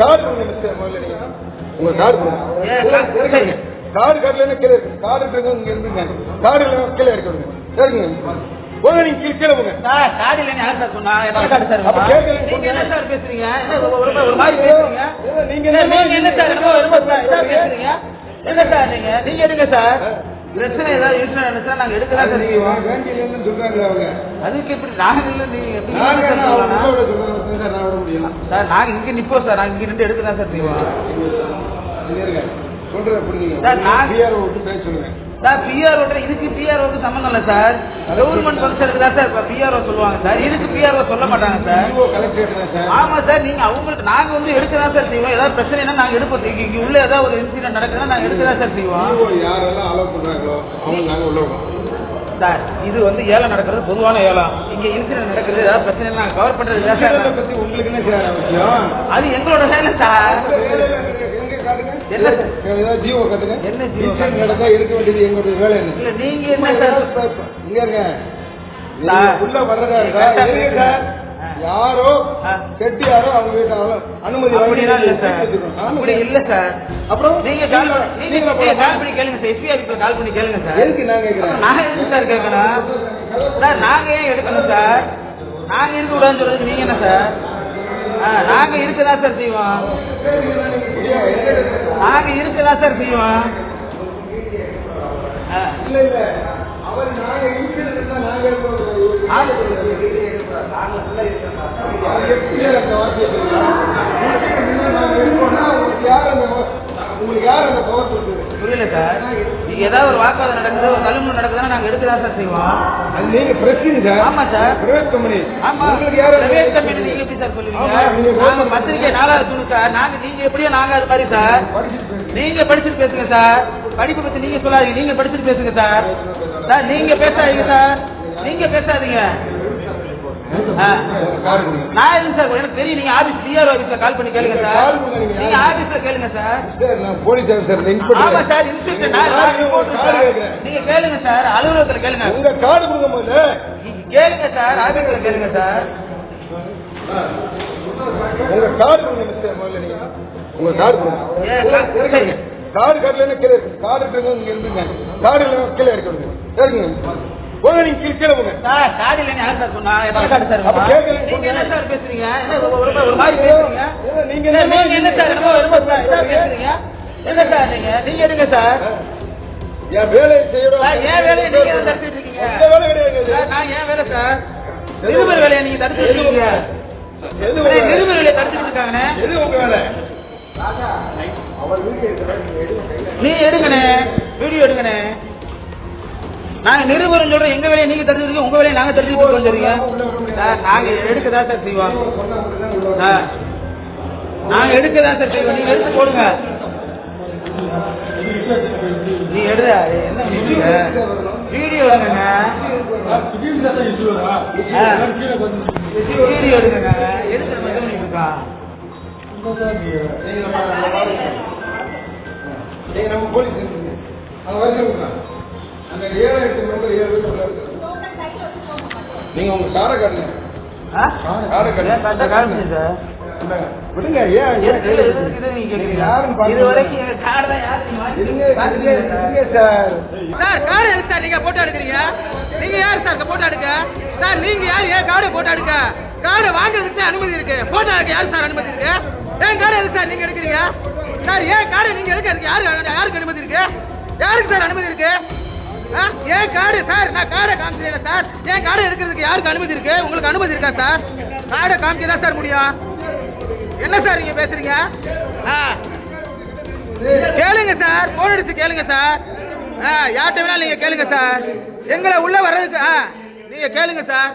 Card முதல்ல உங்க card card கார்டுல கீழே இருக்கு. கார்டு இங்க இருந்துங்க. கார்டு கீழே இருக்கு. சரிங்க போங்க, நீங்க கீழே போங்க. கார்டு இல்லைன்னு யார் சார் சொன்னா? கார்டு சார் நீங்க என்ன சார் பேசுறீங்க? ஒரு மாதிரி பேசுறீங்க. நீங்க என்ன சார் பேசுறீங்க? என்ன சார் நீங்க எடுங்க சார். பிரச்சனை ஏதாவது யோசனை நினைச்சா நாங்க எடுக்கலாம் சார். சொல்றாங்க அவங்க. அதுக்கு எப்படி நாங்க இல்ல நீங்க எப்படி சார்? நாங்க இங்க நிப்போம் சார். நாங்க இங்க நின்று எடுக்கலாம் சார். இதுக்கு பிஆர்ஓக்கு சம்பந்தம் இல்ல சார். கவர்மெண்ட் ஃபங்க்ஷனுக்கு தான் சார் பிஆர்ஓ சொல்லுவாங்க சார். இதுக்கு பிஆர்ஓ சொல்ல மாட்டாங்க சார். ஆமா சார், நீங்க அவங்களுக்கு நாங்க வந்து எடுக்கதான் சார் செய்வோம். ஏதாவது பிரச்சனைனா நாங்க எடுப்போம். இங்க உள்ள ஏதாவது ஒரு இன்சிடென்ட் நடக்குதுன்னா நாங்க எடுக்கதான் சார் செய்வோம் சார். இது வந்து ஏலம் நடக்கிறது பொதுவான ஏலம். இங்க இன்சிடென்ட் நடக்குது, ஏதாவது பிரச்சனை நாங்க கவர் பண்றது பத்தி உங்களுக்கு என்ன சார் விஷயம்? அது எங்களோட வேலை சார். என்ன ஜீவோ கட்டுங்க. என்ன ஜீவோ நடந்தா எடுக்க வேண்டியது எங்களுடைய வேலை. இல்ல நீங்க என்ன சார் இங்க இருங்க உள்ள வர்றதா இருக்கா? யாரோ கெட்டியாரோ அவங்க அனுமதி இல்ல சார். அப்படி இல்ல சார். அப்புறம் நீங்க கால் பண்ணி கேளுங்க சார். எஸ்பி ஆஃபீஸ்ல கால் பண்ணி கேளுங்க சார். எதுக்கு நான் கேட்கிறேன்? நான் எதுக்கு சார் கேட்கணும் சார்? நாங்க ஏன் எடுக்கணும் சார்? நாங்க இருக்க கூடாதுன்னு சொல்றது நீங்க என்ன சார்? நாங்க இருக்கதான் சார் செய்வோம். நாங்க இருக்கதான் சார் செய்வோம். புரியல சார். நீங்க ஏதாவது ஒரு வாக்குவாதம் நடக்குது, ஒரு கல்வி நடக்குதுன்னா நாங்க எடுத்துதான் சார் செய்வோம். அது நீங்க பிரச்சனை. ஆமா சார். Private company. ஆமா பிரைவேட் கம்பெனி. நீங்க எப்படி சார் சொல்லுவீங்க? நாங்க பத்திரிகை 4வது துணு சார். நாங்க நீங்க எப்படியோ நாங்க அது மாதிரி சார். நீங்க படிச்சுட்டு பேசுங்க சார். படிப்பு பத்தி நீங்க சொல்லாதீங்க. நீங்க படிச்சுட்டு பேசுங்க சார். சார் நீங்க பேசாதீங்க சார். நீங்க பேசாதீங்க. நான் எதுவும் சார் எனக்கு தெரியும். நீங்க ஆபீஸ் பிஆர் ஆபீஸ்ல கால் பண்ணி கேளுங்க சார். நீங்க ஆபீஸ்ல கேளுங்க சார். Police officer. ஆமா சார் இன்ஸ்பெக்டர். நீங்க கேளுங்க சார். அலுவலகத்துல கேளுங்க. உங்க கார்டு கொடுங்க முதல்ல. கேளுங்க சார். ஆபீஸ்ல கேளுங்க சார். உங்க கார்டு கொடுங்க முதல்ல. உங்க கார்டு கொடுங்க. கார்டு கார்டுல கீழே இருக்கு. கார்டு இங்க இருந்துங்க. கார்டு கீழே இருக்கு. சரிங்க போங்க, நீங்க கீழே போங்க. கார்டு இல்லைன்னு யார் சார் சொன்னா? கார்டு சார் நீங்க என்ன சார் பேசுறீங்க? ஒரு மாதிரி பேசுறீங்க. நீங்க என்ன சார் பேசுறீங்க? என்ன சார் நீங்க எடுங்க சார். என் வேலையை செய்யறோம். என் வேலையை நீங்க தடுத்துட்டு இருக்கீங்க. நான் என் வேலை சார். நிருபர் வேலையை நீங்க தடுத்துட்டு இருக்கீங்க. நிருபர் வேலையை தடுத்துட்டு இருக்காங்க. எது உங்க வேலை? நீ எடுங்கண்ணே, வீடியோ எடுங்கண்ணே. நாங்க நிருபரம் சொல்றோம். எங்க வேலையை நீங்க தடுத்துருக்கீங்க, உங்க வேலையை நாங்க தடுத்துட்டு சொல்றீங்க. நாங்க எடுக்கதான் சார் செய்வோம். நாங்க எடுக்கதான் சார் செய்வோம். நீங்க எடுத்து போடுங்க. நீ எடு. என்ன வீடியோ எடுங்க. வீடியோ எடுங்க. எடுத்து பண்ணிட்டு இருக்கா? நம்ம போலீஸ் அந்த 7 மெம்பர் 7 நீங்க உங்க காரை காட்டுங்க. காரை காட்டுங்க சார். விடுங்க. ஏன் இது வரைக்கும் எங்க கார்டு தான் யாரு சார்? கார்டு எதுக்கு சார் நீங்க போட்டோ எடுக்கிறீங்க? நீங்க யார் சார் போட்டோ எடுக்க? சார் நீங்க யார்? ஏன் கார்டு போட்டோ எடுக்க? கார்டு வாங்குறதுக்கு தான் அனுமதி இருக்கு. போட்டோ எடுக்க யாரு சார் அனுமதி இருக்கு? ஏன் கார்டு எதுக்கு சார் நீங்க எடுக்கிறீங்க? சார் ஏன் கார்டு நீங்க எடுக்கிறதுக்கு யாருக்கு அனுமதி இருக்கு? யாருக்கு சார் அனுமதி இருக்கு? ஏன் கார்டு சார்? நான் கார்டை காமிச்சேன் சார். ஏன் கார்டை எடுக்கிறதுக்கு யாருக்கு அனுமதி இருக்கு? உங்களுக்கு அனுமதி இருக்கா சார்? கார்டை காமிக்க தான் சார் முடியும். என்ன சார் நீங்க பேசுறீங்க? கேளுங்க சார். போன் அடிச்சு கேளுங்க சார். யார்கிட்ட வேணாலும் நீங்க கேளுங்க சார். எங்களை உள்ள வர்றதுக்கு நீங்க கேளுங்க சார்.